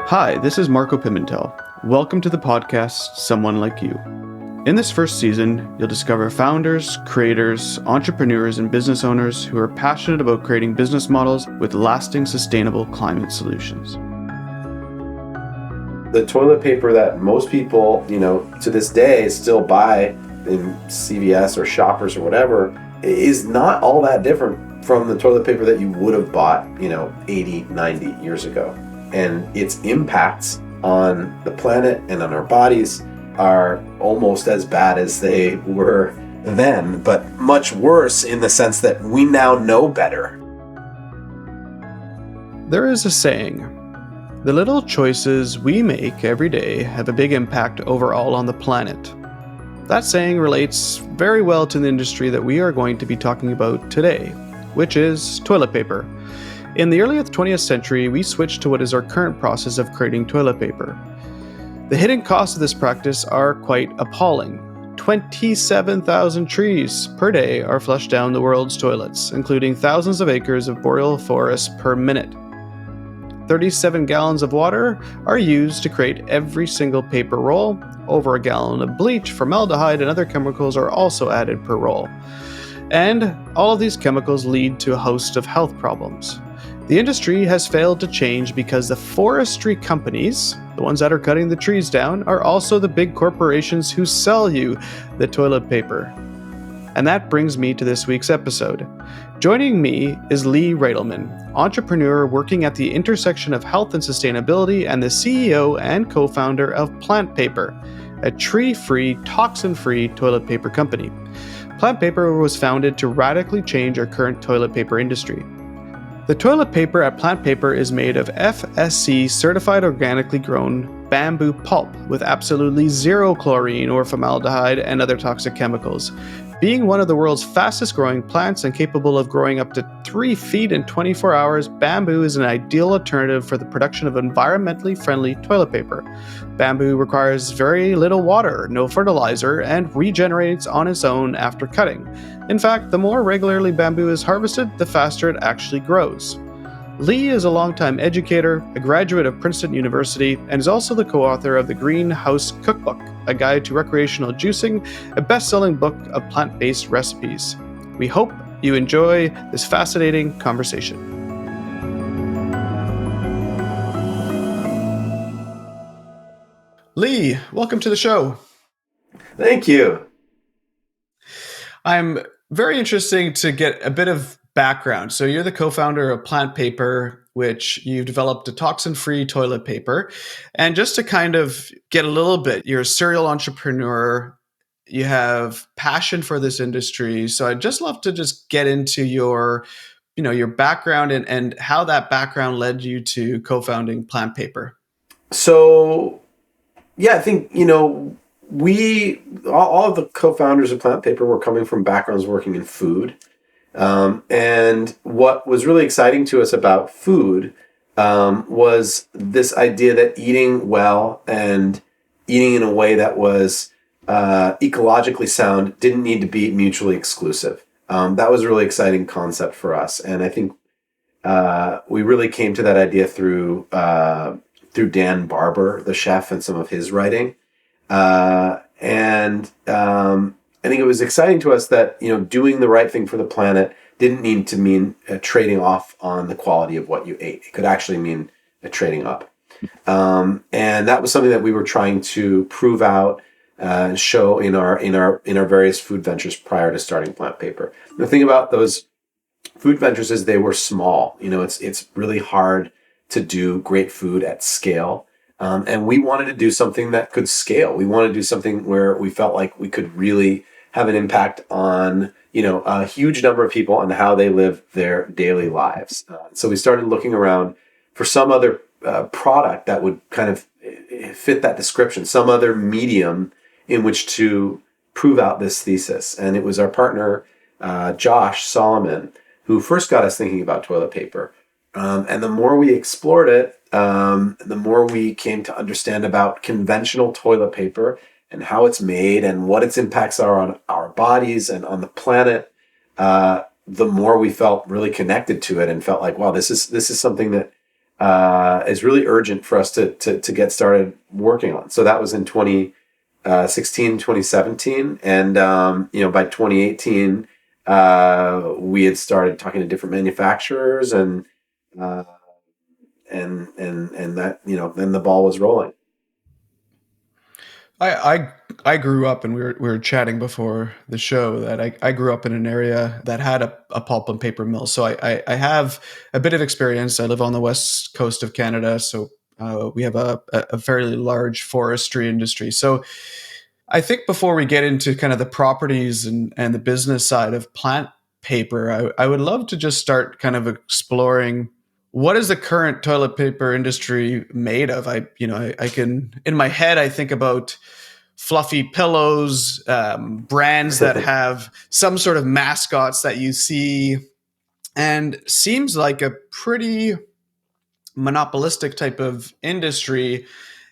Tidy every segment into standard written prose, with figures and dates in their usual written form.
Hi, this is Marco Pimentel. Welcome to the podcast, Someone Like You. In this first season, you'll discover founders, creators, entrepreneurs, and business owners who are passionate about creating business models with lasting, sustainable climate solutions. The toilet paper that most people, to this day still buy in CVS or Shoppers or whatever is not all that different from the toilet paper that you would have bought, 80, 90 years ago. And its impacts on the planet and on our bodies are almost as bad as they were then, but much worse in the sense that we now know better. There is a saying, the little choices we make every day have a big impact overall on the planet. That saying relates very well to the industry that we are going to be talking about today, which is toilet paper. In the early 20th century, we switched to what is our current process of creating toilet paper. The hidden costs of this practice are quite appalling. 27,000 trees per day are flushed down the world's toilets, including thousands of acres of boreal forest per minute. 37 gallons of water are used to create every single paper roll. Over a gallon of bleach, formaldehyde, and other chemicals are also added per roll. And all of these chemicals lead to a host of health problems. The industry has failed to change because the forestry companies, the ones that are cutting the trees down, are also the big corporations who sell you the toilet paper. And that brings me to this week's episode. Joining me is Lee Reitelman, entrepreneur working at the intersection of health and sustainability and the CEO and co-founder of PlantPaper, a tree-free, toxin-free toilet paper company. PlantPaper was founded to radically change our current toilet paper industry. The toilet paper at PlantPaper is made of FSC Certified organically grown bamboo pulp with absolutely zero chlorine or formaldehyde and other toxic chemicals. Being one of the world's fastest growing plants and capable of growing up to 3 feet in 24 hours, bamboo is an ideal alternative for the production of environmentally friendly toilet paper. Bamboo requires very little water, no fertilizer, and regenerates on its own after cutting. In fact, the more regularly bamboo is harvested, the faster it actually grows. Lee is a longtime educator, a graduate of Princeton University, and is also the co-author of the Greenhouse Cookbook, a guide to recreational juicing, a best-selling book of plant-based recipes. We hope you enjoy this fascinating conversation. Lee, welcome to the show. Thank you. I'm very interesting to get a bit of background. So you're the co-founder of PlantPaper, which you've developed a toxin-free toilet paper. And just to kind of get a little bit, you're a serial entrepreneur, you have passion for this industry. So I'd just love to just get into your background and how that background led you to co-founding PlantPaper. So, yeah, I think, we, all of the co-founders of PlantPaper were coming from backgrounds working in food. And what was really exciting to us about food was this idea that eating well and eating in a way that was ecologically sound didn't need to be mutually exclusive. That was a really exciting concept for us. And I think we really came to that idea through Dan Barber, the chef, and some of his writing. I think it was exciting to us that, doing the right thing for the planet didn't need to mean trading off on the quality of what you ate. It could actually mean trading up. And that was something that we were trying to prove out and show in our various food ventures prior to starting PlantPaper. The thing about those food ventures is they were small. It's really hard to do great food at scale. And we wanted to do something that could scale. We wanted to do something where we felt like we could really have an impact on, a huge number of people and how they live their daily lives. So we started looking around for some other product that would kind of fit that description, some other medium in which to prove out this thesis. And it was our partner, Josh Solomon, who first got us thinking about toilet paper. And the more we explored it, the more we came to understand about conventional toilet paper and how it's made and what its impacts are on our bodies and on the planet, the more we felt really connected to it and felt like, wow, this is something that is really urgent for us to get started working on. So that was in 2016, 2017. And, by 2018, we had started talking to different manufacturers uh, and that, then the ball was rolling. I grew up, and we were chatting before the show, that I grew up in an area that had a pulp and paper mill. So I have a bit of experience. I live on the west coast of Canada, so we have a fairly large forestry industry. So I think before we get into kind of the properties and the business side of plant paper, I would love to just start kind of exploring what is the current toilet paper industry made of. I can, in my head, I think about fluffy pillows, brands that have some sort of mascots that you see, and seems like a pretty monopolistic type of industry.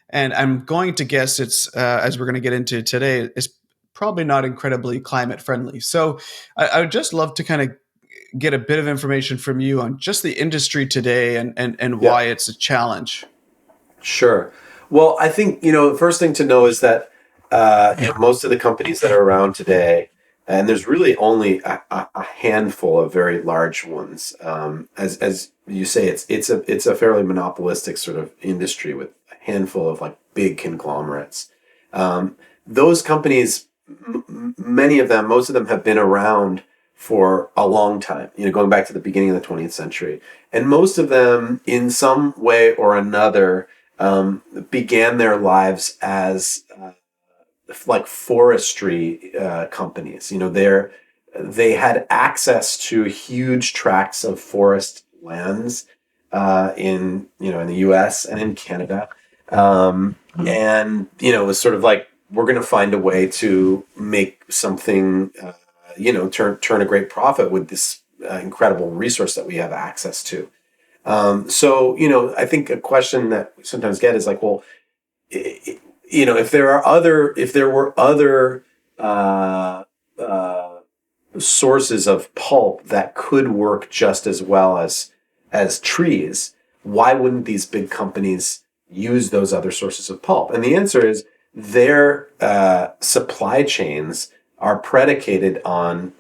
And I'm going to guess it's, as we're going to get into today, it's probably not incredibly climate friendly. So I would just love to kind of get a bit of information from you on just the industry today and Yeah, why it's a challenge. sure. Well, I think, the first thing to know is that, most of the companies that are around today, and there's really only a handful of very large ones. As you say, it's a fairly monopolistic sort of industry with a handful of like big conglomerates. Those companies, many of them, most of them have been around for a long time, going back to the beginning of the 20th century. And most of them, in some way or another, began their lives as like forestry companies. They had access to huge tracts of forest lands in the U.S. and in Canada, and it was sort of like, we're going to find a way to make something, turn a great profit with this incredible resource that we have access to. I think a question that we sometimes get is like, well, if there were other sources of pulp that could work just as well as trees, why wouldn't these big companies use those other sources of pulp? And the answer is their supply chains are predicated on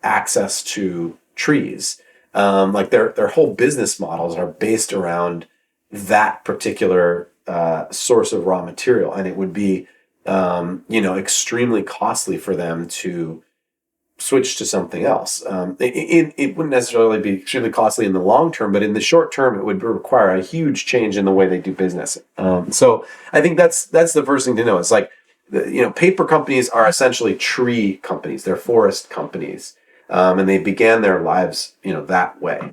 access to trees. Like their whole business models are based around that particular source of raw material, and it would be extremely costly for them to switch to something else. It wouldn't necessarily be extremely costly in the long term, but in the short term, it would require a huge change in the way they do business. So I think that's the first thing to know. It's like, paper companies are essentially tree companies. They're forest companies, and they began their lives, that way.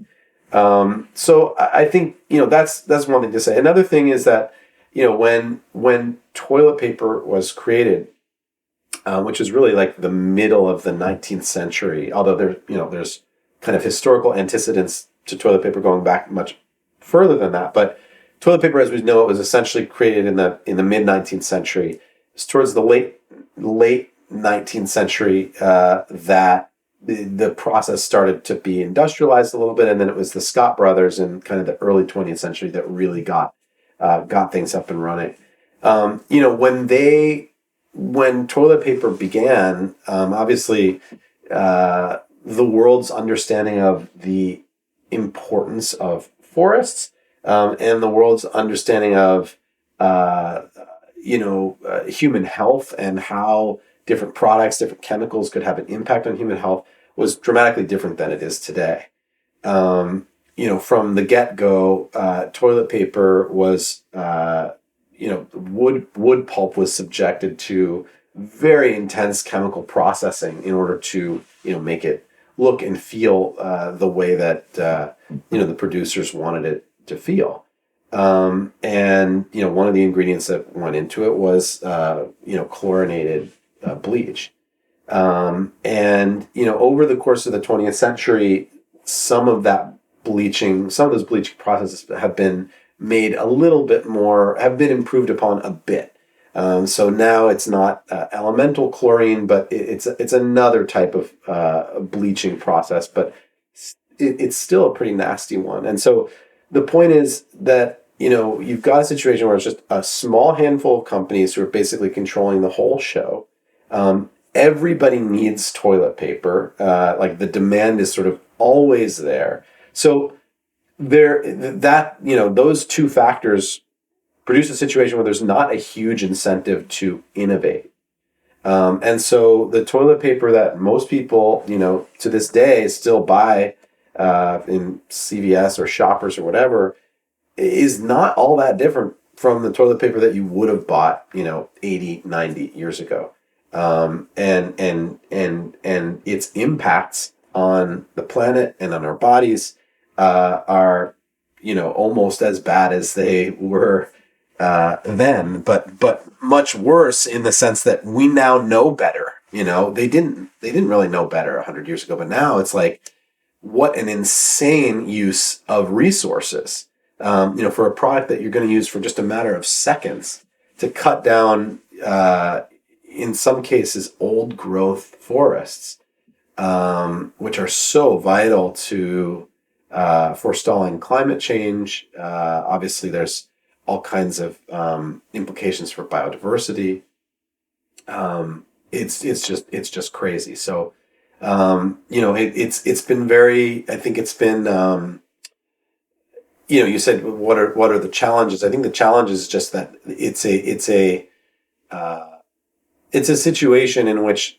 So I think, that's one thing to say. Another thing is that, when toilet paper was created, which is really like the middle of the 19th century, although there's kind of historical antecedents to toilet paper going back much further than that. But toilet paper, as we know, it was essentially created in the mid 19th century. It's towards the late 19th century that the process started to be industrialized a little bit, and then it was the Scott brothers in kind of the early 20th century that really got things up and running. When toilet paper began, obviously, the world's understanding of the importance of forests, and the world's understanding of human health and how different products, different chemicals could have an impact on human health was dramatically different than it is today. From the get-go, toilet paper was, wood pulp was subjected to very intense chemical processing in order to, make it look and feel the way that, the producers wanted it to feel. And one of the ingredients that went into it was, chlorinated bleach. And over the course of the 20th century, some of those bleaching processes have been made a little bit more, have been improved upon a bit. So now it's not elemental chlorine, but it's another type of bleaching process, but it's still a pretty nasty one. And so the point is that, you've got a situation where it's just a small handful of companies who are basically controlling the whole show. Everybody needs toilet paper. Like the demand is sort of always there. So those two factors produce a situation where there's not a huge incentive to innovate. And so the toilet paper that most people, to this day still buy in CVS or Shoppers or whatever is not all that different from the toilet paper that you would have bought, 80, 90 years ago. And its impacts on the planet and on our bodies are, almost as bad as they were then, but much worse in the sense that we now know better. They didn't really know better 100 years ago, but now it's like, what an insane use of resources. For a product that you're going to use for just a matter of seconds to cut down, in some cases, old growth forests, which are so vital to forestalling climate change. Obviously, there's all kinds of implications for biodiversity. It's just crazy. So, it's been very. I think it's been. You said what are the challenges? I think the challenge is just that it's a situation in which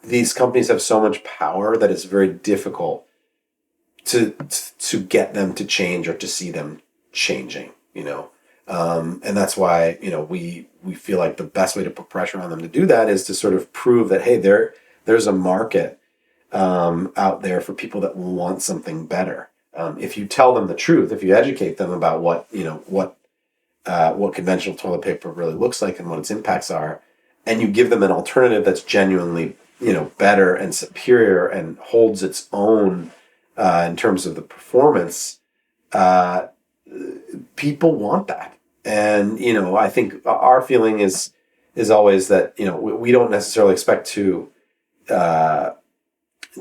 these companies have so much power that it's very difficult to get them to change or to see them changing. And that's why we feel like the best way to put pressure on them to do that is to sort of prove that, hey, there's a market out there for people that want something better. If you tell them the truth, if you educate them about what conventional toilet paper really looks like and what its impacts are, and you give them an alternative that's genuinely, better and superior and holds its own in terms of the performance, people want that. And, I think our feeling is always that, we don't necessarily expect to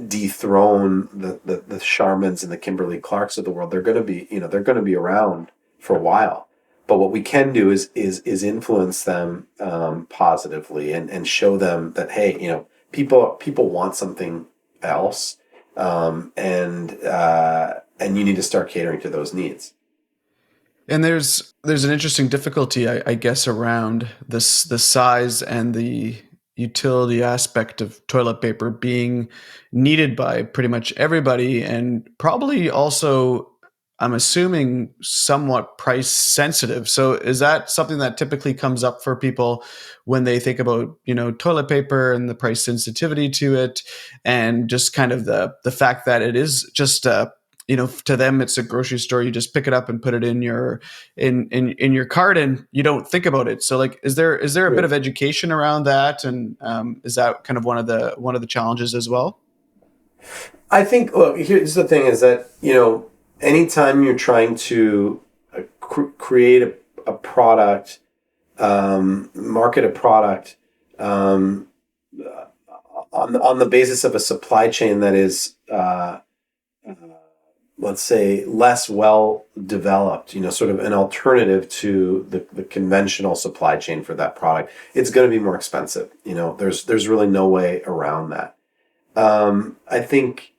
dethrone the Charmans and the Kimberly Clarks of the world. They're going to be around for a while. But what we can do is influence them positively and show them that, hey, people want something else, and you need to start catering to those needs. And there's an interesting difficulty, I guess, around the size and the utility aspect of toilet paper being needed by pretty much everybody, and probably also, I'm assuming, somewhat price sensitive. So is that something that typically comes up for people when they think about, toilet paper and the price sensitivity to it, and just kind of the fact that it is just to them, it's a grocery store. You just pick it up and put it in your cart, and you don't think about it. So, like, is there a bit of education around that, and is that kind of one of the challenges as well? I think. Well, here's the thing: is that anytime you're trying to create a product, market a product on the basis of a supply chain that is let's say, less well developed, sort of an alternative to the conventional supply chain for that product, it's going to be more expensive. There's really no way around that. I think,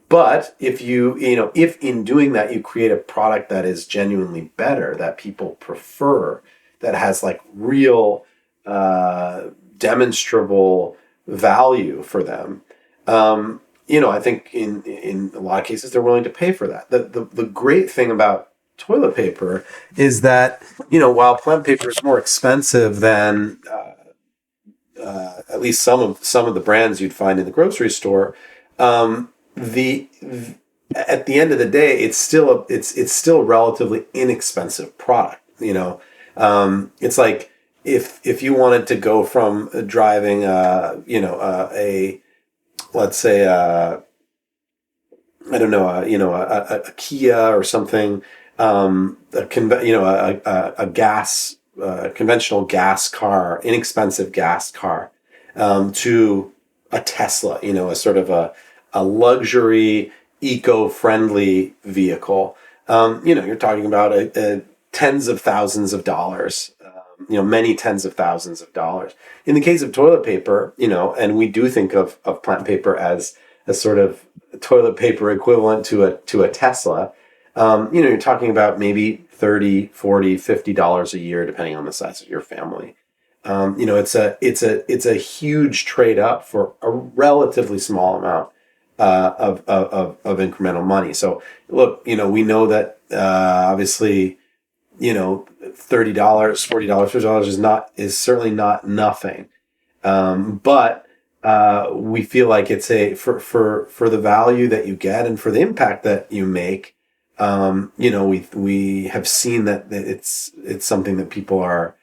but if if in doing that, you create a product that is genuinely better, that people prefer, that has like real demonstrable value for them, I think in a lot of cases they're willing to pay for that. The great thing about toilet paper is that while PlantPaper is more expensive than at least some of the brands you'd find in the grocery store, at the end of the day, it's still a relatively inexpensive product. It's like if you wanted to go from driving let's say, a Kia or something, a conventional gas car, inexpensive gas car, to a Tesla, a sort of a luxury, eco-friendly vehicle, you're talking about a tens of thousands of dollars, many tens of thousands of dollars. In the case of toilet paper, and we do think of plant paper as a sort of toilet paper equivalent to a Tesla. You're talking about maybe 30, 40, $50 a year, depending on the size of your family. It's a huge trade up for a relatively small amount of incremental money. So look, we know that obviously, $30, $40, $50 is certainly not nothing. But we feel like it's for the value that you get and for the impact that you make. We have seen that it's something that people are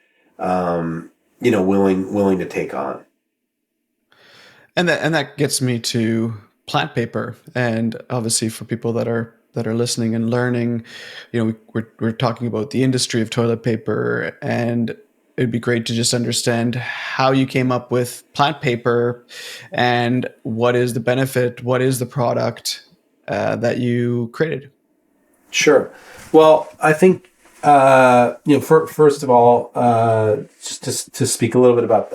willing to take on. And that gets me to plant paper. And obviously for people that are listening and learning, we're talking about the industry of toilet paper, and it'd be great to just understand how you came up with plant paper and what is the benefit, what is the product that you created. Sure. Well, I think first of all, just to speak a little bit about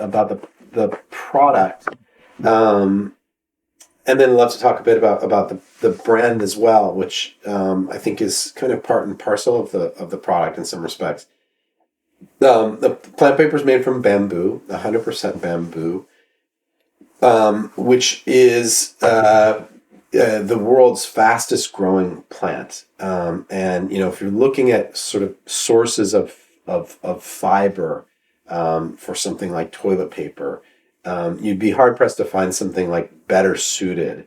the product, and then love to talk a bit about the brand as well, which I think is kind of part and parcel of the product in some respects. The plant paper is made from bamboo, 100% bamboo, which is the world's fastest growing plant. And if you're looking at sort of sources of fiber for something like toilet paper, you'd be hard pressed to find something like better suited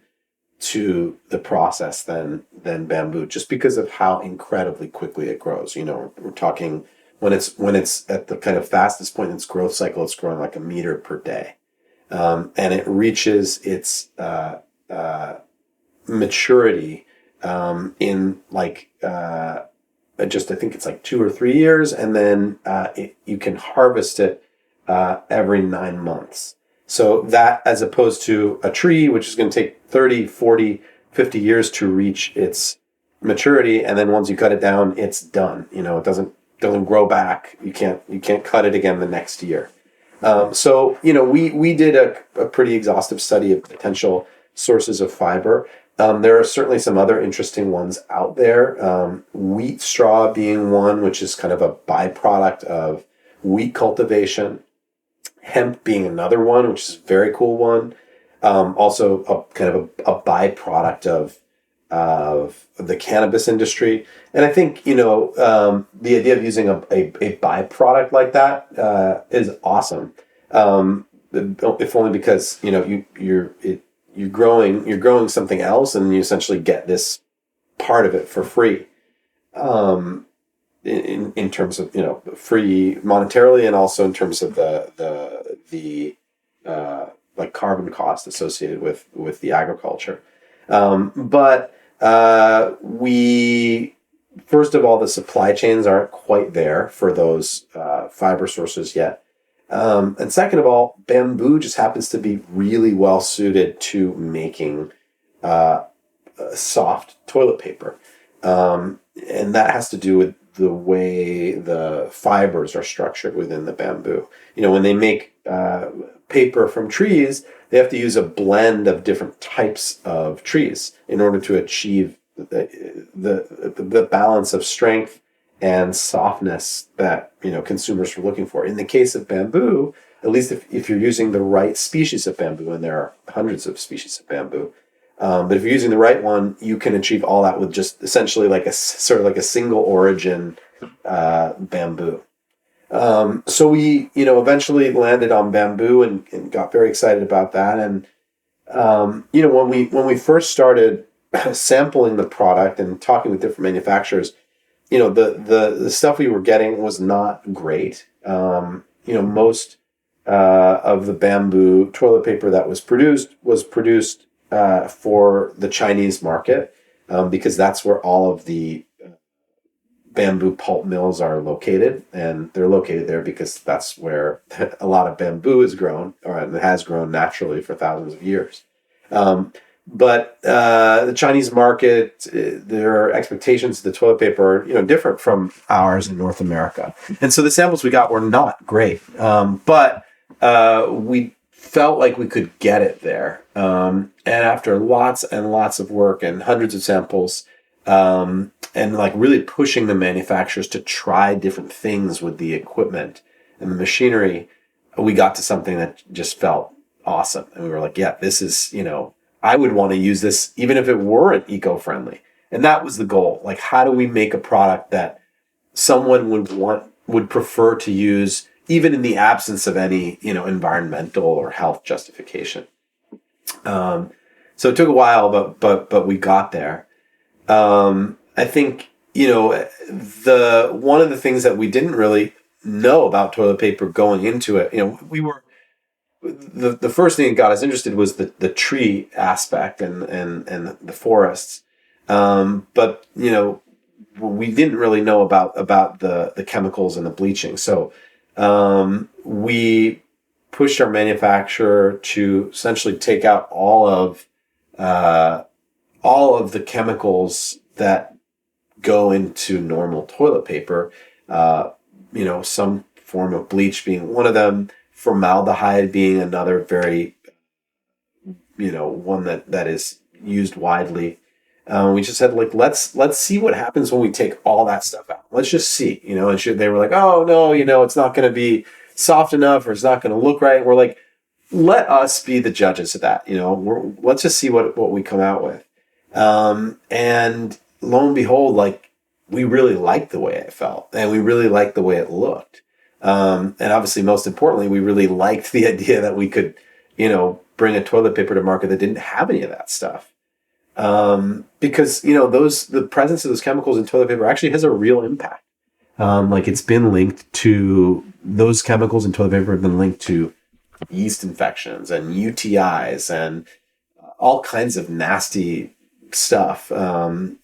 to the process than bamboo, just because of how incredibly quickly it grows. We're talking when it's at the kind of fastest point in its growth cycle, it's growing like a meter per day, and it reaches its maturity in like I think it's like 2 or 3 years, and then you can harvest it every 9 months. So that, as opposed to a tree, which is going to take 30, 40, 50 years to reach its maturity, and then once you cut it down, it's done. It doesn't grow back. You can't cut it again the next year. So we did a pretty exhaustive study of potential sources of fiber. There are certainly some other interesting ones out there. Wheat straw being one, which is kind of a byproduct of wheat cultivation. Hemp being another one, which is a very cool one. Also a kind of a byproduct of the cannabis industry. And I think, the idea of using a byproduct like that is awesome. If only because, you're growing something else, and you essentially get this part of it for free. In terms of free monetarily, and also in terms of the like carbon cost associated with the agriculture. But we, first of all, the supply chains aren't quite there for those fiber sources yet. And second of all, bamboo just happens to be really well suited to making soft toilet paper. And that has to do with the way the fibers are structured within the bamboo. When they make paper from trees, they have to use a blend of different types of trees in order to achieve the balance of strength and softness that consumers are looking for. In the case of bamboo, at least if you're using the right species of bamboo, and there are hundreds of species of bamboo, but if you're using the right one, you can achieve all that with just essentially like a sort of like a single origin bamboo. So we eventually landed on bamboo and got very excited about that. And when we first started sampling the product and talking with different manufacturers, the stuff we were getting was not great. Most of the bamboo toilet paper that was produced for the Chinese market, because that's where all of the bamboo pulp mills are located, and they're located there because that's where a lot of bamboo is grown, or has grown naturally for thousands of years. But the Chinese market, their expectations of the toilet paper are, different from ours in North America. And so the samples we got were not great. But we felt like we could get it there. And after lots and lots of work and hundreds of samples, and like really pushing the manufacturers to try different things with the equipment and the machinery, we got to something that just felt awesome. And we were like, yeah, this is, I would want to use this even if it weren't eco-friendly. And that was the goal. Like, how do we make a product that someone would prefer to use even in the absence of any, environmental or health justification? So it took a while, but we got there. I think, one of the things that we didn't really know about toilet paper going into it, we were, the first thing that got us interested was the tree aspect and the forests. But, we didn't really know about the chemicals and the bleaching. So, we pushed our manufacturer to essentially take out all of the chemicals that go into normal toilet paper. Some form of bleach being one of them, formaldehyde being another very, one that is used widely. We just said, like, let's see what happens when we take all that stuff out. Let's just see, and they were like, oh no, it's not going to be soft enough, or it's not going to look right. We're like, let us be the judges of that. Let's just see what we come out with. And lo and behold, like, we really liked the way it felt, and we really liked the way it looked. And obviously, most importantly, we really liked the idea that we could, bring a toilet paper to market that didn't have any of that stuff. Because, the presence of those chemicals in toilet paper actually has a real impact. Like, it's been linked to, those chemicals in toilet paper have been linked to yeast infections and UTIs and all kinds of nasty stuff. And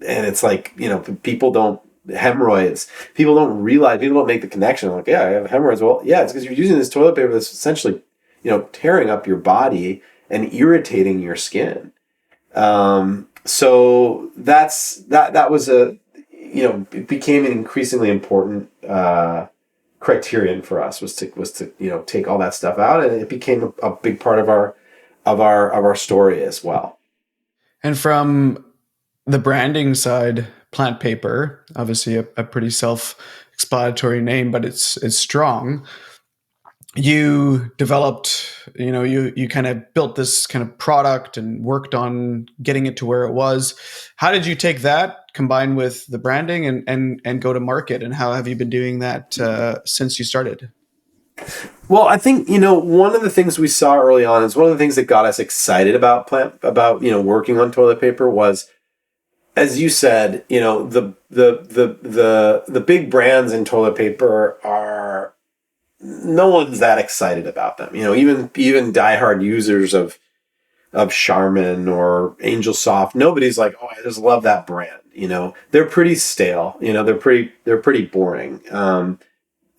it's like, hemorrhoids, people don't make the connection. Like, yeah, I have hemorrhoids. Well, yeah, it's because you're using this toilet paper that's essentially, tearing up your body and irritating your skin. So that was it became an increasingly important criterion for us was to take all that stuff out, and it became a big part of our story as well. And from the branding side, PlantPaper, obviously a pretty self-explanatory name, but it's strong. You developed, you kind of built this kind of product and worked on getting it to where it was. How did you take that, combine with the branding and go to market? And how have you been doing that since you started? Well, I think, one of the things we saw early on is one of the things that got us excited about working on toilet paper was, as you said, the big brands in toilet paper are, no one's that excited about them. Even diehard users of Charmin or Angel Soft, nobody's like, oh, I just love that brand. They're pretty stale. They're pretty boring.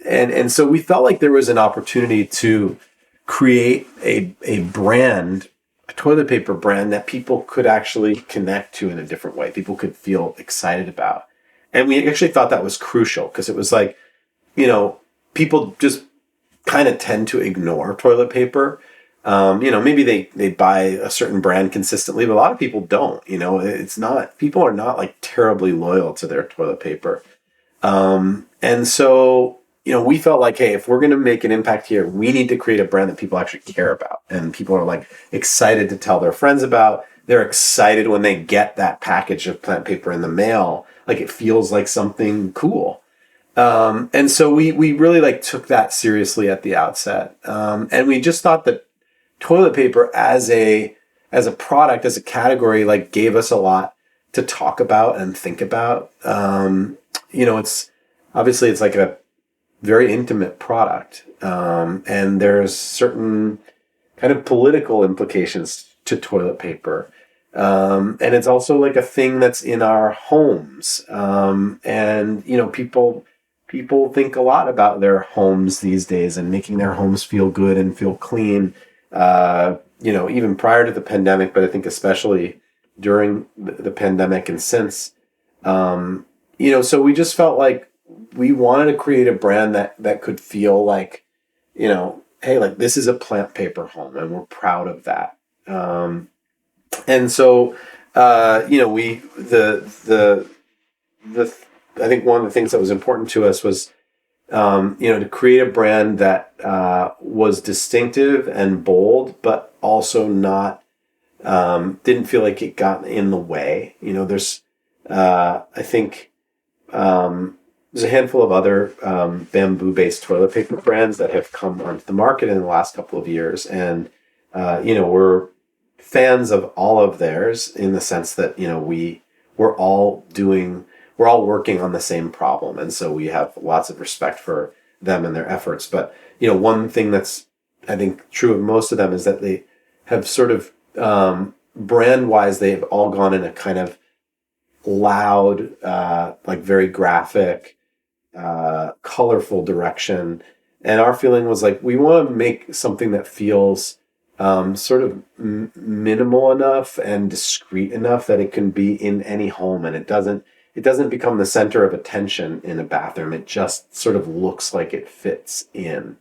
And so we felt like there was an opportunity to create a brand, a toilet paper brand that people could actually connect to in a different way. People could feel excited about. And we actually thought that was crucial because it was like, people just kind of tend to ignore toilet paper. Maybe they buy a certain brand consistently, but a lot of people don't. People are not like terribly loyal to their toilet paper. And so, we felt like, hey, if we're going to make an impact here, we need to create a brand that people actually care about. And people are like excited to tell their friends about. They're excited when they get that package of plant paper in the mail. Like, it feels like something cool. And so we really like took that seriously at the outset. And we just thought that toilet paper as a product, as a category, like, gave us a lot to talk about and think about. It's obviously it's like a very intimate product. And there's certain kind of political implications to toilet paper. And it's also like a thing that's in our homes. And, people think a lot about their homes these days and making their homes feel good and feel clean. even prior to the pandemic, but I think especially during the pandemic and since, so we just felt like we wanted to create a brand that could feel like, hey, like this is a PlantPaper home and we're proud of that. And so, I think one of the things that was important to us was, to create a brand that was distinctive and bold, but also not, didn't feel like it got in the way. I think there's a handful of other bamboo-based toilet paper brands that have come onto the market in the last couple of years, and we're fans of all of theirs in the sense that we're all working on the same problem, and so we have lots of respect for them and their efforts. But one thing that's I think true of most of them is that they have sort of brand-wise, they've all gone in a kind of loud, like very graphic, colorful direction. And our feeling was like, we want to make something that feels sort of minimal enough and discreet enough that it can be in any home, and it doesn't become the center of attention in a bathroom. It just sort of looks like it fits in.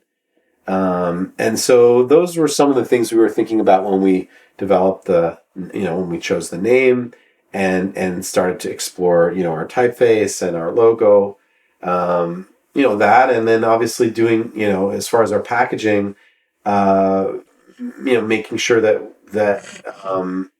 And so those were some of the things we were thinking about when we developed when we chose the name and started to explore, our typeface and our logo, that, and then obviously doing, as far as our packaging, making sure that the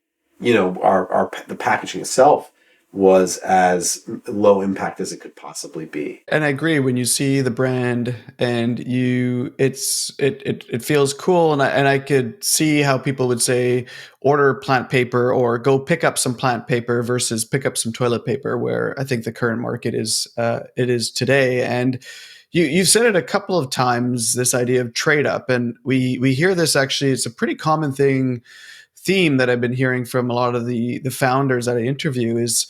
packaging itself was as low impact as it could possibly be. And I agree, when you see the brand and it feels cool, and I could see how people would say order PlantPaper or go pick up some PlantPaper versus pick up some toilet paper, where I think the current market is today. And you've said it a couple of times, this idea of trade up, and we hear this, actually it's a pretty common theme that I've been hearing from a lot of the founders that I interview, is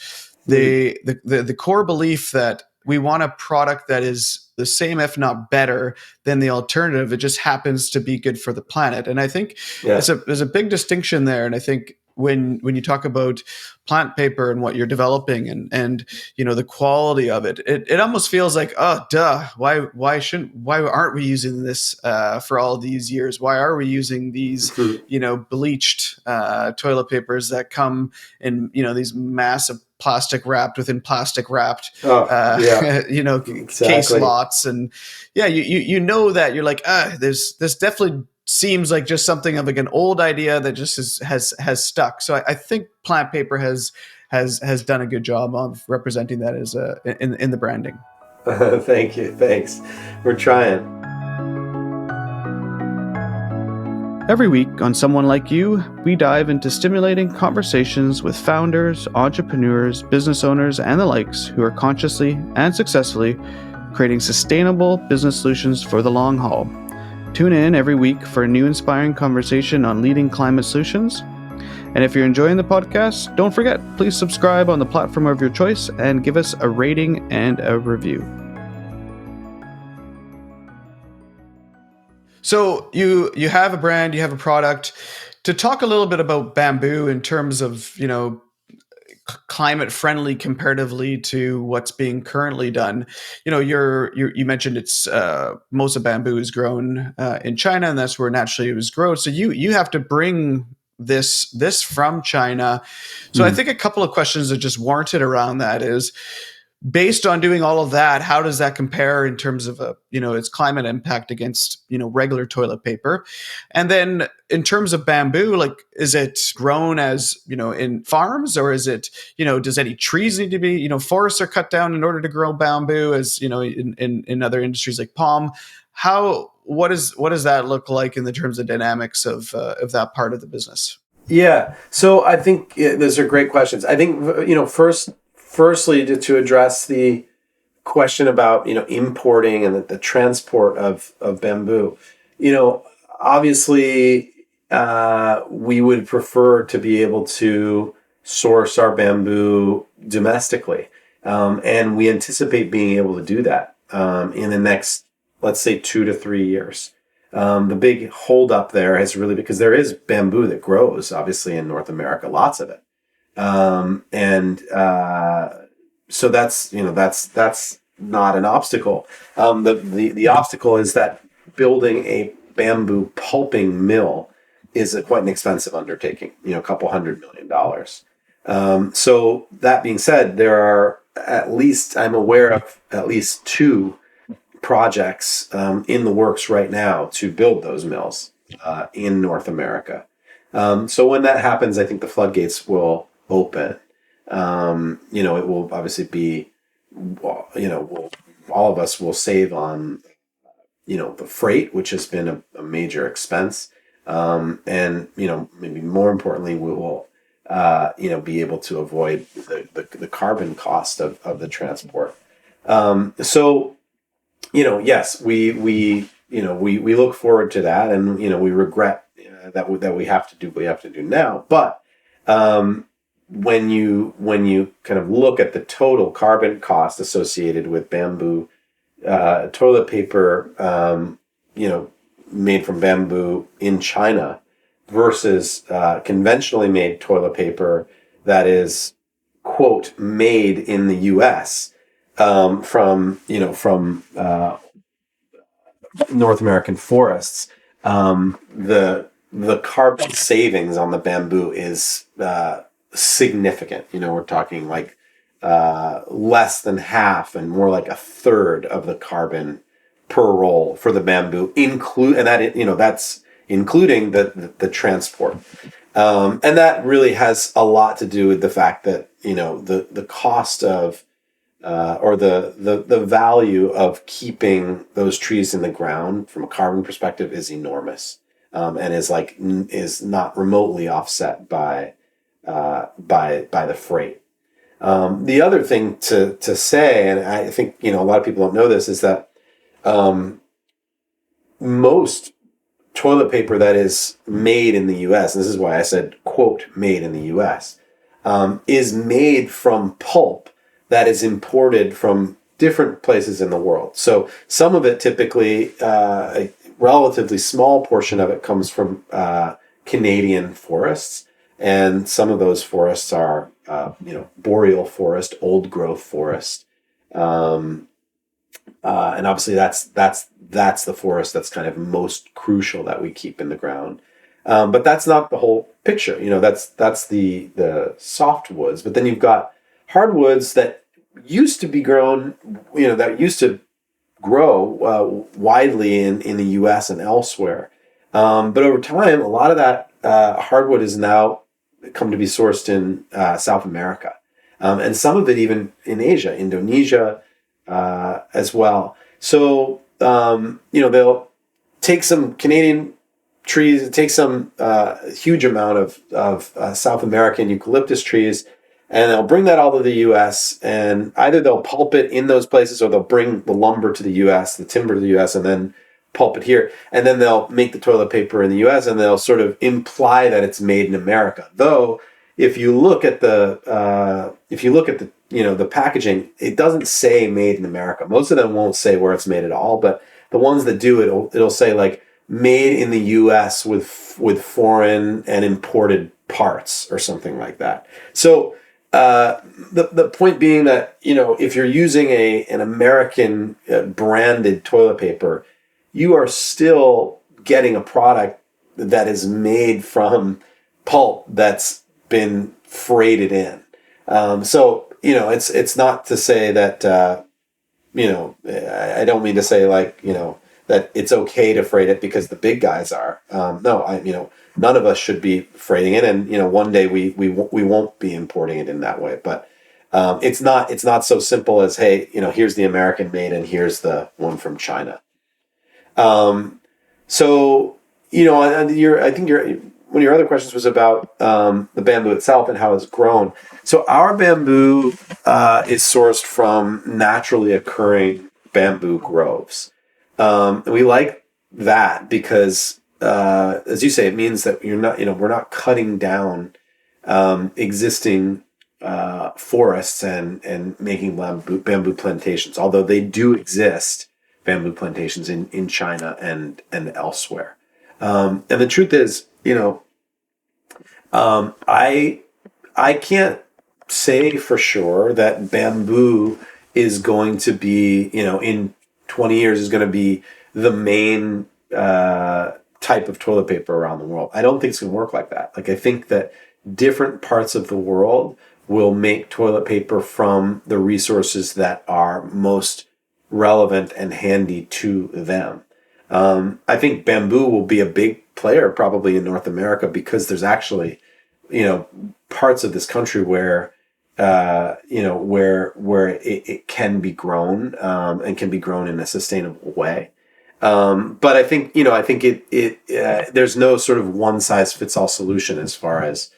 the core belief that we want a product that is the same, if not better, than the alternative. It just happens to be good for the planet. And I think there's a big distinction there. And I think when you talk about PlantPaper and what you're developing and the quality of it, it almost feels like, oh, duh, why aren't we using this for all these years? Why are we using these bleached toilet papers that come in these massive plastic wrapped within plastic wrapped exactly. case lots? And that you're like, this definitely seems like just something of like an old idea that just has stuck. So I think PlantPaper has done a good job of representing that as in the branding. Thank you. Thanks. We're trying. Every week on Someone Like You, we dive into stimulating conversations with founders, entrepreneurs, business owners, and the likes who are consciously and successfully creating sustainable business solutions for the long haul. Tune in every week for a new inspiring conversation on leading climate solutions. And if you're enjoying the podcast, don't forget, please subscribe on the platform of your choice and give us a rating and a review. So you have a brand, you have a product. To talk a little bit about bamboo in terms of, climate friendly comparatively to what's being currently done. You mentioned it's most of bamboo is grown in China, and that's where naturally it was grown. So you have to bring this from China. So I think a couple of questions are just warranted around that is, based on doing all of that, how does that compare in terms of its climate impact against regular toilet paper? And then in terms of bamboo, like, is it grown as in farms, or is it does any trees need to be forests are cut down in order to grow bamboo, as in other industries like palm? What does that look like in the terms of dynamics of that part of the business? Yeah. So I think those are great questions. I think Firstly, to address the question about importing and the transport of bamboo, obviously we would prefer to be able to source our bamboo domestically, and we anticipate being able to do that in the next, let's say, 2 to 3 years. The big holdup there is really because there is bamboo that grows, obviously, in North America, lots of it. And so that's not an obstacle. The obstacle is that building a bamboo pulping mill is quite an expensive undertaking, a couple $100 million. So that being said, I'm aware of at least two projects in the works right now to build those mills in North America. So when that happens, I think the floodgates will open. It will obviously be, all of us will save on, the freight, which has been a major expense. And maybe more importantly, we will, be able to avoid the carbon cost of the transport. So, yes, we look forward to that, and we regret that we have to do what we have to do now. But when you kind of look at the total carbon cost associated with bamboo toilet paper, made from bamboo in China versus conventionally made toilet paper that is, quote, made in the U.S. From North American forests, the carbon savings on the bamboo is significant. We're talking like less than half and more like a third of the carbon per roll for the bamboo, that's including the transport. And that really has a lot to do with the fact that, the cost of or the value of keeping those trees in the ground from a carbon perspective is enormous, and is not remotely offset by the freight. The other thing to say, and I think a lot of people don't know this, is that most toilet paper that is made in the U.S., and this is why I said, quote, made in the U.S., is made from pulp that is imported from different places in the world. So some of it, typically, a relatively small portion of it comes from Canadian forests, and some of those forests are, boreal forest, old growth forest, and obviously that's the forest that's kind of most crucial that we keep in the ground. But that's not the whole picture. That's the softwoods. But then you've got hardwoods that used to be grown, that used to grow widely in the U.S. and elsewhere. But over time, a lot of that hardwood is now come to be sourced in South America, and some of it even in Asia, Indonesia, as well. So they'll take some Canadian trees, take some huge amount of South American eucalyptus trees, and they'll bring that all to the U.S. and either they'll pulp it in those places, or they'll bring the lumber to the U.S., the timber to the U.S., and then pulp it here. And then they'll make the toilet paper in the U.S. and they'll sort of imply that it's made in America. Though, if you look at the the packaging, it doesn't say made in America. Most of them won't say where it's made at all, but the ones that do, it'll say like made in the U.S. with foreign and imported parts or something like that. So the point being that if you're using an American branded toilet paper, you are still getting a product that is made from pulp that's been freighted in. So it's not to say that I don't mean to say that it's okay to freight it because the big guys are. No, none of us should be freighting it, and one day we won't be importing it in that way. But it's not so simple as, hey, here's the American made and here's the one from China. So I think one of your other questions was about the bamboo itself and how it's grown. So our bamboo is sourced from naturally occurring bamboo groves. And we like that because, as you say, it means that we're not cutting down existing forests and making bamboo plantations, although they do exist bamboo plantations in China and elsewhere. And the truth is, I can't say for sure that bamboo is going to be, in 20 years is going to be the main type of toilet paper around the world. I don't think it's going to work like that. Like, I think that different parts of the world will make toilet paper from the resources that are most relevant and handy to them. I think bamboo will be a big player probably in North America because there's actually, parts of this country where, where it can be grown, and can be grown in a sustainable way. But I think, there's no sort of one size fits all solution as far as,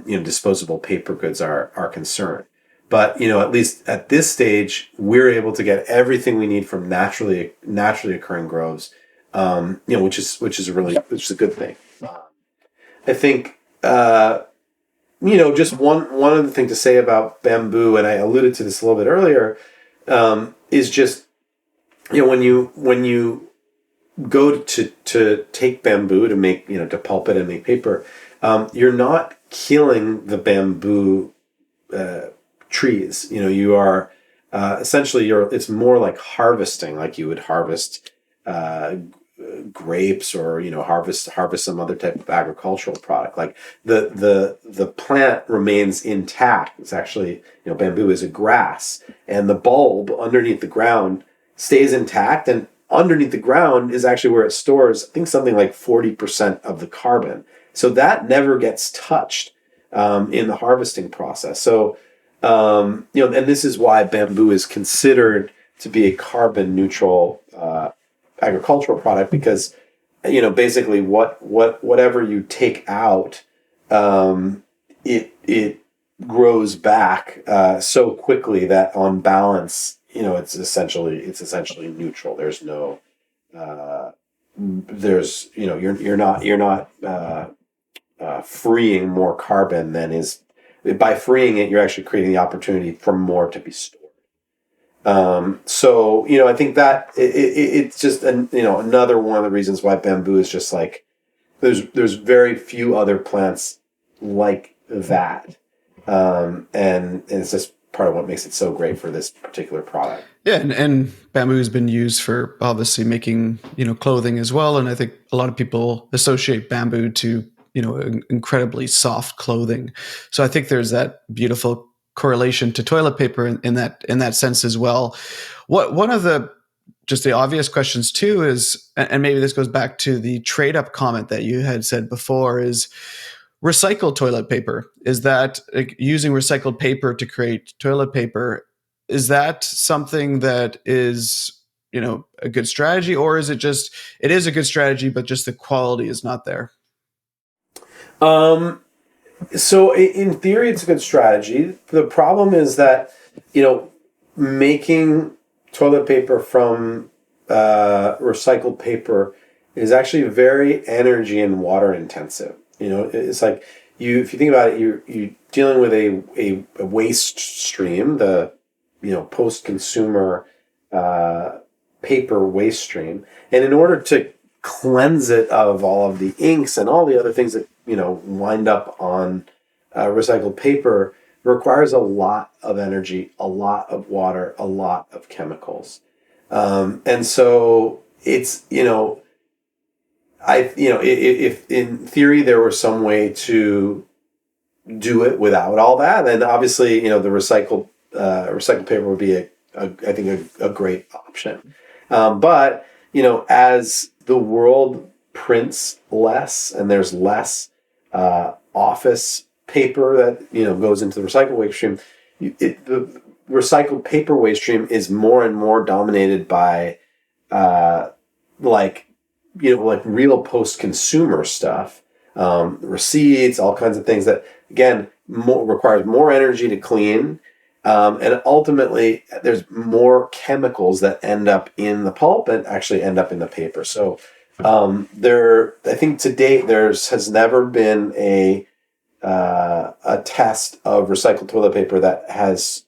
disposable paper goods are concerned. But, at least at this stage, we're able to get everything we need from naturally occurring groves, which is a good thing. I think, just one other thing to say about bamboo, and I alluded to this a little bit earlier, is just, when you go to take bamboo to make, to pulp it and make paper, you're not killing the bamboo trees. You are essentially it's more like harvesting, like you would harvest grapes or harvest some other type of agricultural product. Like the plant remains intact. It's actually, bamboo is a grass, and the bulb underneath the ground stays intact, and underneath the ground is actually where it stores, I think, something like 40% of the carbon. So that never gets touched in the harvesting process. So, and this is why bamboo is considered to be a carbon neutral agricultural product, because, basically whatever you take out, it grows back so quickly that on balance, it's essentially neutral. There's no, you're not freeing more carbon than is. By freeing it, you're actually creating the opportunity for more to be stored. So, I think that it's just, another one of the reasons why bamboo is just like, there's very few other plants like that. And it's just part of what makes it so great for this particular product. Yeah, and bamboo has been used for obviously making, clothing as well. And I think a lot of people associate bamboo to, incredibly soft clothing. So I think there's that beautiful correlation to toilet paper in that sense as well. One of the obvious questions too is, and maybe this goes back to the trade up comment that you had said before, is recycled toilet paper. Is that, like, using recycled paper to create toilet paper? Is that something that is, a good strategy, or is it just, it is a good strategy, but just the quality is not there? So in theory, it's a good strategy. The problem is that, making toilet paper from recycled paper is actually very energy and water intensive. It's like if you think about it, you're dealing with a waste stream, the, post-consumer paper waste stream. And in order to cleanse it of all of the inks and all the other things that, wind up on recycled paper, requires a lot of energy, a lot of water, a lot of chemicals. And so it's, if in theory there were some way to do it without all that, then obviously, the recycled paper would be I think a great option. But, as the world prints less and there's less office paper that, goes into the recycled waste stream, the recycled paper waste stream is more and more dominated by, real post-consumer stuff, receipts, all kinds of things that, again, requires more energy to clean. And ultimately, there's more chemicals that end up in the pulp and actually end up in the paper. So I think to date, has never been a test of recycled toilet paper that has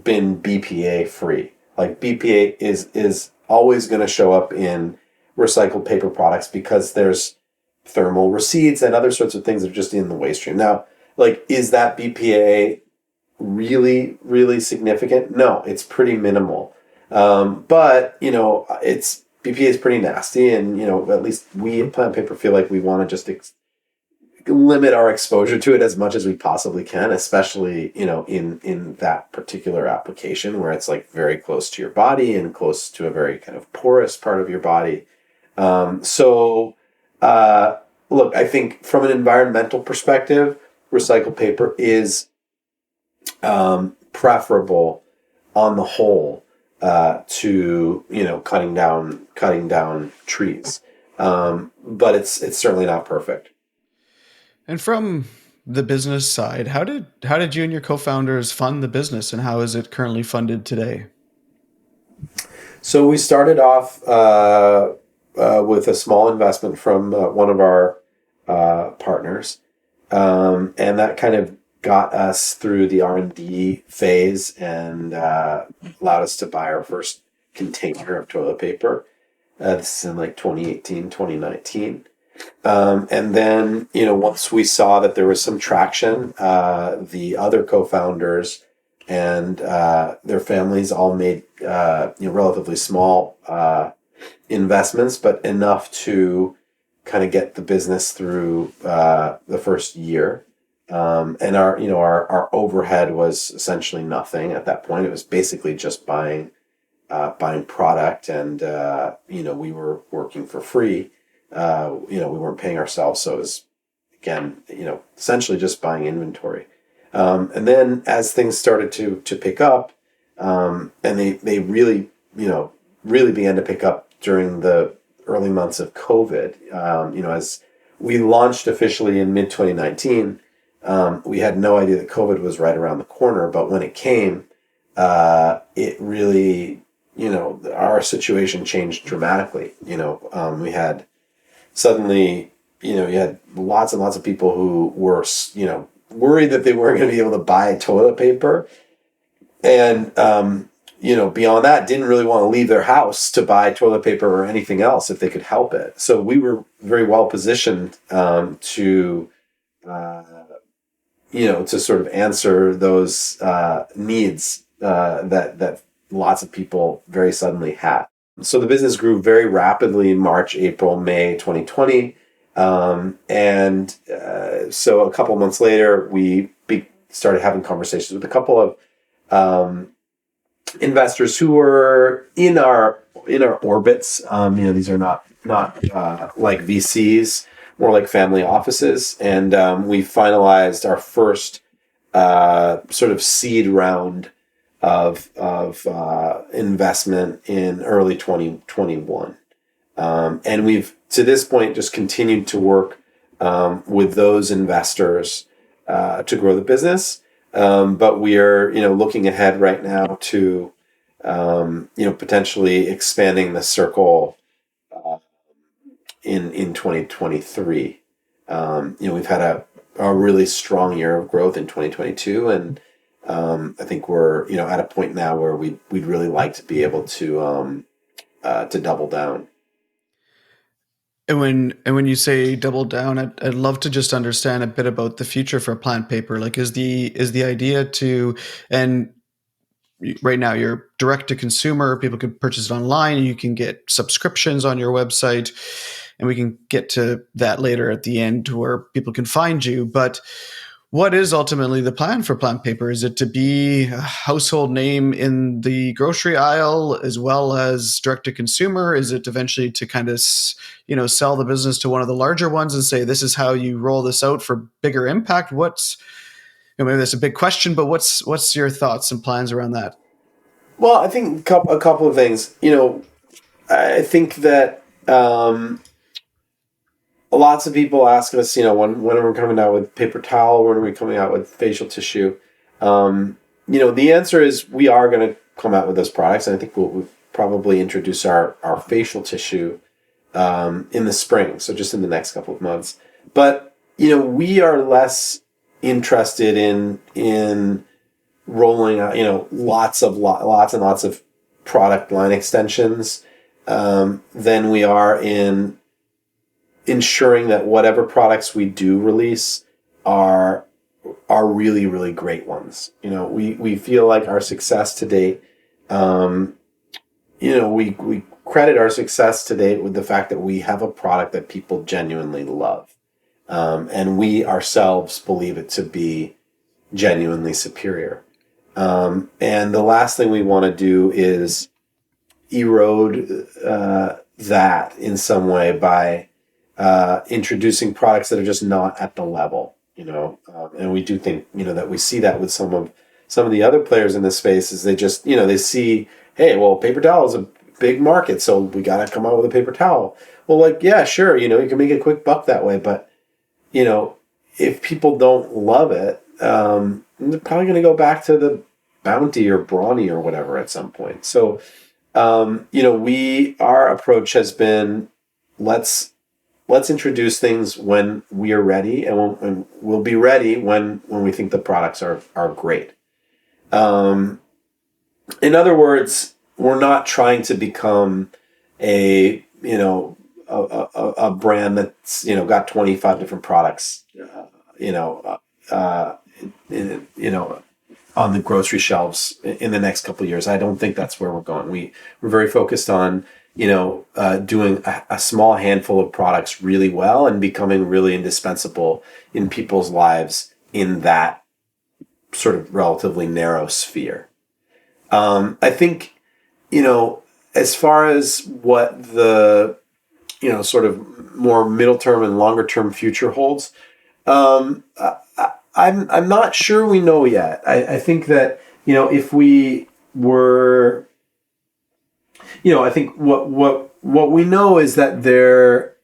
been BPA free. Like, BPA is always going to show up in recycled paper products because there's thermal receipts and other sorts of things that are just in the waste stream. Now, like, is that BPA really, really significant? No, it's pretty minimal. But, it's BPA is pretty nasty, and, at least we at PlantPaper feel like we want to just limit our exposure to it as much as we possibly can, especially, in that particular application where it's like very close to your body and close to a very kind of porous part of your body. Look, I think from an environmental perspective, recycled paper is preferable on the whole to cutting down trees, but it's certainly not perfect. And from the business side, how did you and your co-founders fund the business, and how is it currently funded today? So we started off with a small investment from one of our partners, and that kind of got us through the R&D phase and allowed us to buy our first container of toilet paper. This is in like 2018, 2019. And then, once we saw that there was some traction, the other co-founders and their families all made relatively small investments, but enough to kind of get the business through the first year. And our overhead was essentially nothing at that point. It was basically just buying product, and we were working for free. We weren't paying ourselves, so it was, again, essentially just buying inventory. And then as things started to pick up, and they really began to pick up during the early months of COVID. As we launched officially in mid 2019, we had no idea that COVID was right around the corner. But when it came, it really, our situation changed dramatically. We had suddenly, you had lots and lots of people who were, worried that they weren't going to be able to buy toilet paper. And, beyond that, didn't really want to leave their house to buy toilet paper or anything else if they could help it. So we were very well positioned to sort of answer those needs that lots of people very suddenly had. So the business grew very rapidly in March, April, May 2020. So a couple of months later, we started having conversations with a couple of investors who were in our orbits. These are not like VCs, more like family offices. And we finalized our first sort of seed round of investment in early 2021. And we've, to this point, just continued to work with those investors to grow the business. But we are, looking ahead right now to, potentially expanding the circle in 2023. We've had a really strong year of growth in 2022, and I think we're, at a point now where we'd really like to be able to double down. And when you say double down, I'd love to just understand a bit about the future for PlantPaper. Like, is the idea to, and right now you're direct to consumer, people can purchase it online, you can get subscriptions on your website, and we can get to that later at the end where people can find you. But what is ultimately the plan for PlantPaper? Is it to be a household name in the grocery aisle as well as direct to consumer? Is it eventually to kind of, sell the business to one of the larger ones and say, this is how you roll this out for bigger impact? Maybe that's a big question, but what's your thoughts and plans around that? Well, I think a couple of things. I think that lots of people ask us, when are we coming out with paper towel? When are we coming out with facial tissue? The answer is we are going to come out with those products. And I think we'll probably introduce our facial tissue in the spring. So just in the next couple of months. But, we are less interested in rolling out, lots and lots of product line extensions. than we are in ensuring that whatever products we do release are really, really great ones. We feel like our success to date, we credit our success to date with the fact that we have a product that people genuinely love. And we ourselves believe it to be genuinely superior. And the last thing we want to do is erode that in some way by introducing products that are just not at the level. And we do think that we see that with some of the other players in this space is they just they see, hey, well, paper towel is a big market, so we got to come out with a paper towel. Well, like, yeah, sure, you can make a quick buck that way, but if people don't love it, they're probably going to go back to the Bounty or Brawny or whatever at some point. So our approach has been, let's introduce things when we are ready, and we'll be ready when we think the products are great. In other words, we're not trying to become a brand that's got 25 different products on the grocery shelves in the next couple of years. I don't think that's where we're going. We're very focused on doing a small handful of products really well and becoming really indispensable in people's lives in that sort of relatively narrow sphere. I think, as far as what the, sort of more middle term and longer term future holds, I'm not sure we know yet. I think that, if we were, I think what we know is that there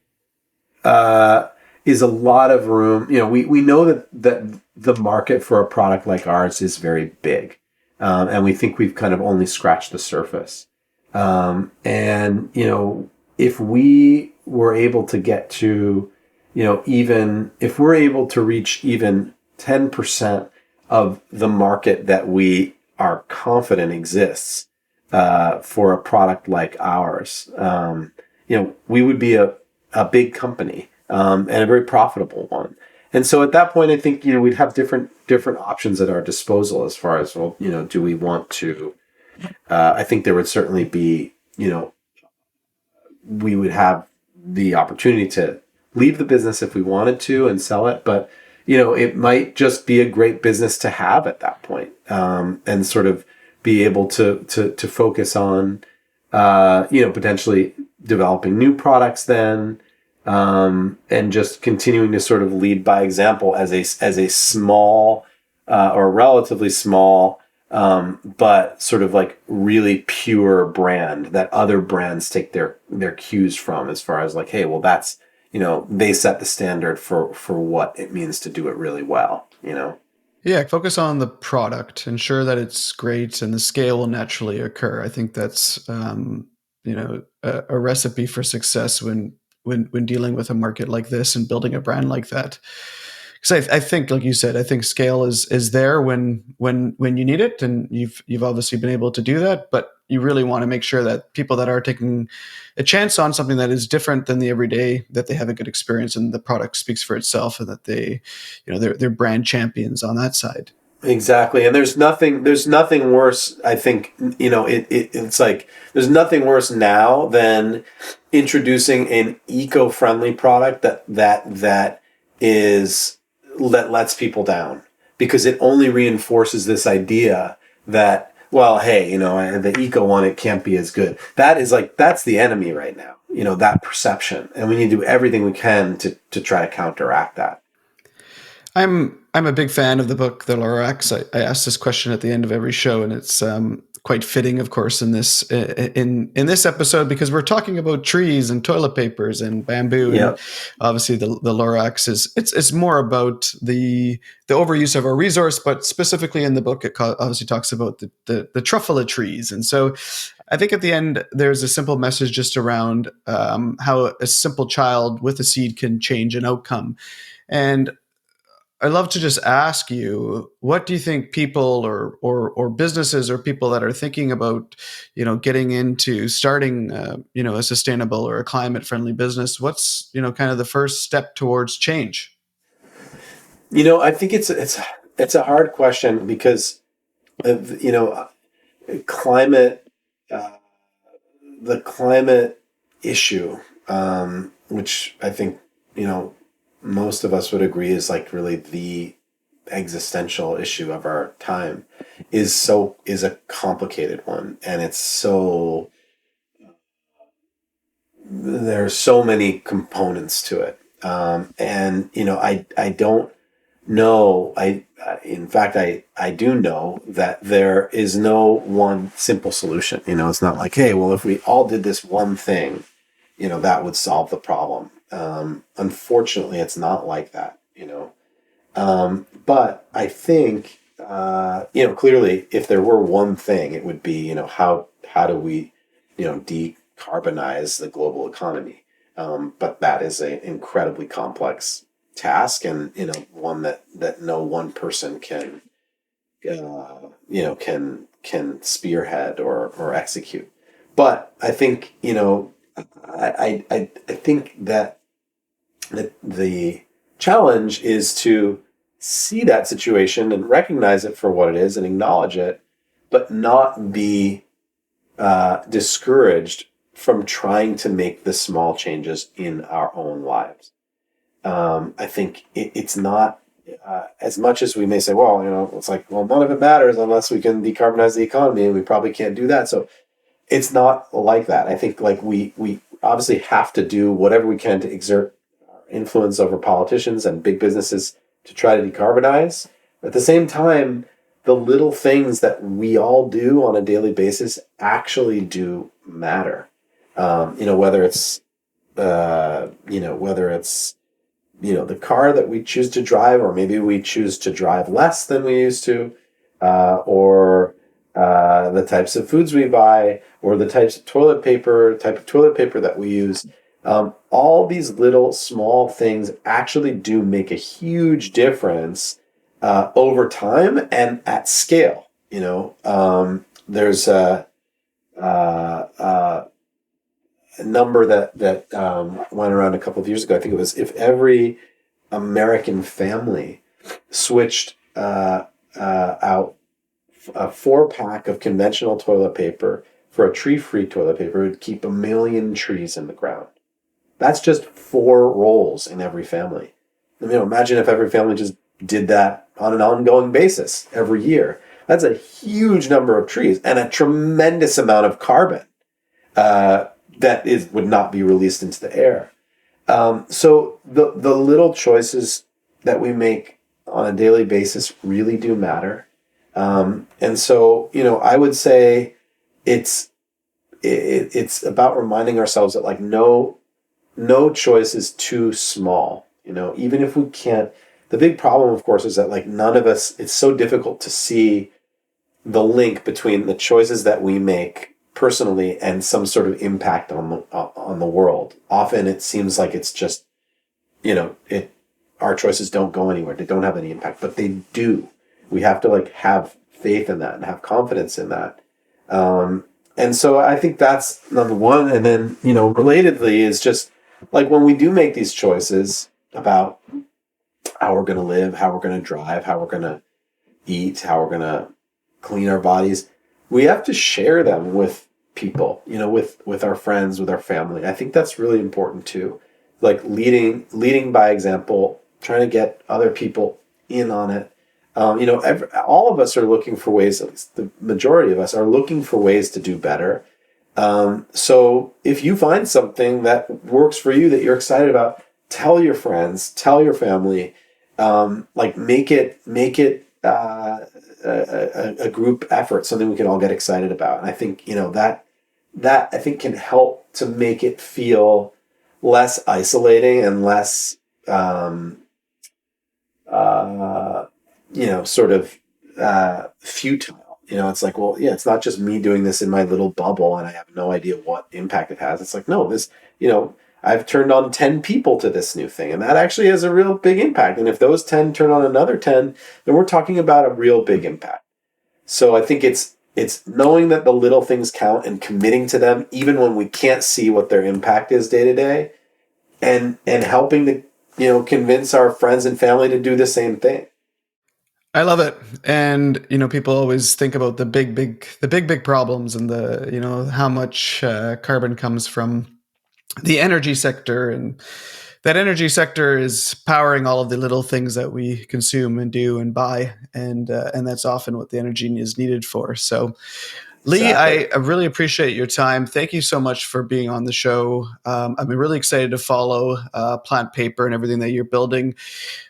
is a lot of room. We know that the market for a product like ours is very big. And we think we've kind of only scratched the surface. And if we were able to get to, even if we're able to reach even 10% of the market that we are confident exists for a product like ours, we would be a big company and a very profitable one. And so at that point, I think, we'd have different options at our disposal as far as, well, do we want to, I think there would certainly be, we would have the opportunity to leave the business if we wanted to and sell it. But, it might just be a great business to have at that point, and sort of be able to focus on, potentially developing new products then, and just continuing to sort of lead by example as a small or relatively small, but sort of like really pure brand that other brands take their cues from, as far as like, hey, well, that's, they set the standard for what it means to do it really well, Yeah, focus on the product, ensure that it's great, and the scale will naturally occur. I think that's a recipe for success when dealing with a market like this and building a brand like that. Because I think, like you said, I think scale is there when you need it, and you've obviously been able to do that. But you really want to make sure that people that are taking a chance on something that is different than the everyday, that they have a good experience and the product speaks for itself, and that they, they're brand champions on that side. Exactly. And there's nothing worse. I think, it's like, there's nothing worse now than introducing an eco-friendly product that lets people down, because it only reinforces this idea that, well, hey, the eco one, it can't be as good. That's the enemy right now, that perception. And we need to do everything we can to try to counteract that. I'm a big fan of the book The Lorax. I ask this question at the end of every show, and it's quite fitting, of course, in this episode, because we're talking about trees and toilet papers and bamboo. Yep. And obviously, the Lorax it's more about the overuse of our resource, but specifically in the book, it obviously talks about the truffle of trees. And so, I think at the end there's a simple message just around how a simple child with a seed can change an outcome. And I'd love to just ask you, what do you think people or businesses or people that are thinking about, getting into starting, a sustainable or a climate friendly business, what's, kind of the first step towards change? I think it's a hard question because climate, uh, the climate issue, which I think most of us would agree is like really the existential issue of our time, is a complicated one, and it's so there's so many components to it, and I don't know. In fact, I do know that there is no one simple solution. It's not like, hey, well, if we all did this one thing, that would solve the problem. Unfortunately, it's not like that. But I think, clearly, if there were one thing, it would be, how do we, decarbonize the global economy? But that is an incredibly complex task, and one that no one person can can spearhead or execute. But I think I think that the challenge is to see that situation and recognize it for what it is and acknowledge it, but not be discouraged from trying to make the small changes in our own lives. I think it's not as much as we may say, well, it's like, well, none of it matters unless we can decarbonize the economy, and we probably can't do that. So it's not like that. I think like we obviously have to do whatever we can to exert influence over politicians and big businesses to try to decarbonize. At the same time, the little things that we all do on a daily basis actually do matter. Whether it's the car that we choose to drive, or maybe we choose to drive less than we used to, or the types of foods we buy, or the type of toilet paper that we use. All these little small things actually do make a huge difference over time and at scale. There's a number that went around a couple of years ago. I think it was, if every American family switched out a 4-pack of conventional toilet paper for a tree-free toilet paper, it would keep 1 million trees in the ground. That's just 4 rolls in every family. Imagine if every family just did that on an ongoing basis every year. That's a huge number of trees and a tremendous amount of carbon would not be released into the air. So the little choices that we make on a daily basis really do matter. And so, I would say it's about reminding ourselves that like no choice is too small. Even if we can't. The big problem, of course, is that like none of us. It's so difficult to see the link between the choices that we make personally and some sort of impact on the world. Often it seems like it's just, our choices don't go anywhere. They don't have any impact, but they do. We have to like have faith in that and have confidence in that. And so I think that's number one. And then, relatedly is just like when we do make these choices about how we're going to live, how we're going to drive, how we're going to eat, how we're going to clean our bodies, we have to share them with people, with our friends, with our family. I think that's really important too. Like leading by example, trying to get other people in on it. All of us are looking for ways, at least the majority of us are looking for ways to do better. So if you find something that works for you that you're excited about, tell your friends, tell your family, make it a group effort, something we can all get excited about. And I think, that I think can help to make it feel less isolating and less, futile. It's like, well, yeah, it's not just me doing this in my little bubble and I have no idea what impact it has. It's like, no, this, I've turned on 10 people to this new thing. And that actually has a real big impact. And if those 10 turn on another 10, then we're talking about a real big impact. So I think it's knowing that the little things count and committing to them, even when we can't see what their impact is day to day, and helping to, convince our friends and family to do the same thing. I love it. And, people always think about the big problems and how much carbon comes from the energy sector. And that energy sector is powering all of the little things that we consume and do and buy. And that's often what the energy is needed for. So, Lee, Exactly. I really appreciate your time. Thank you so much for being on the show. I'm really excited to follow PlantPaper and everything that you're building.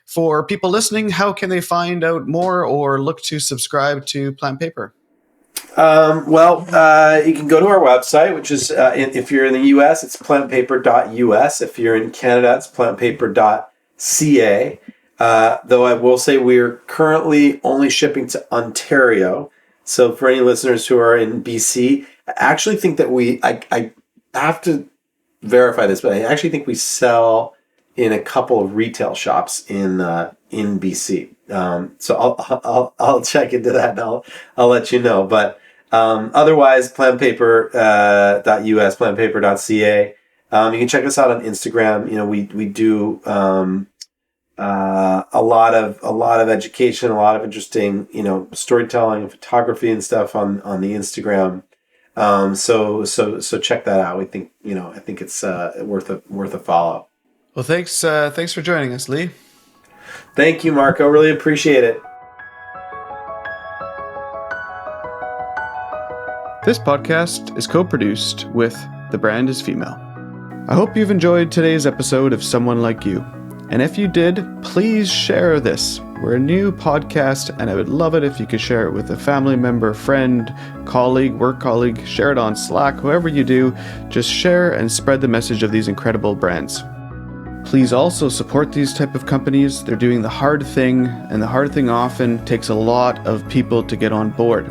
For people listening, how can they find out more or look to subscribe to PlantPaper? You can go to our website, which is, if you're in the US, it's plantpaper.us. If you're in Canada, it's plantpaper.ca. Though I will say we're currently only shipping to Ontario. So for any listeners who are in BC, I actually think that I have to verify this, but I actually think we sell in a couple of retail shops in BC. So I'll check into that and I'll let you know. But otherwise, plantpaper.us, plantpaper.ca. You can check us out on Instagram. We do a lot of education, a lot of interesting storytelling and photography and stuff on the Instagram. So check that out. I think it's worth a follow. Well, thanks for joining us, Lee. Thank you, Marco. Really appreciate it. This podcast is co-produced with The Brand is Female. I hope you've enjoyed today's episode of Someone Like You. And if you did, please share this. We're a new podcast, and I would love it if you could share it with a family member, friend, colleague, work colleague. Share it on Slack, whoever you do. Just share and spread the message of these incredible brands. Please also support these type of companies. They're doing the hard thing, and the hard thing often takes a lot of people to get on board.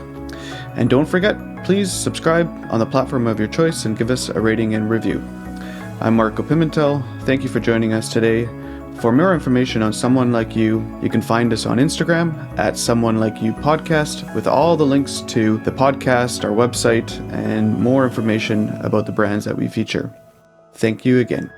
And don't forget, please subscribe on the platform of your choice and give us a rating and review. I'm Marco Pimentel. Thank you for joining us today. For more information on Someone Like You, you can find us on Instagram at Someone Like You Podcast with all the links to the podcast, our website, and more information about the brands that we feature. Thank you again.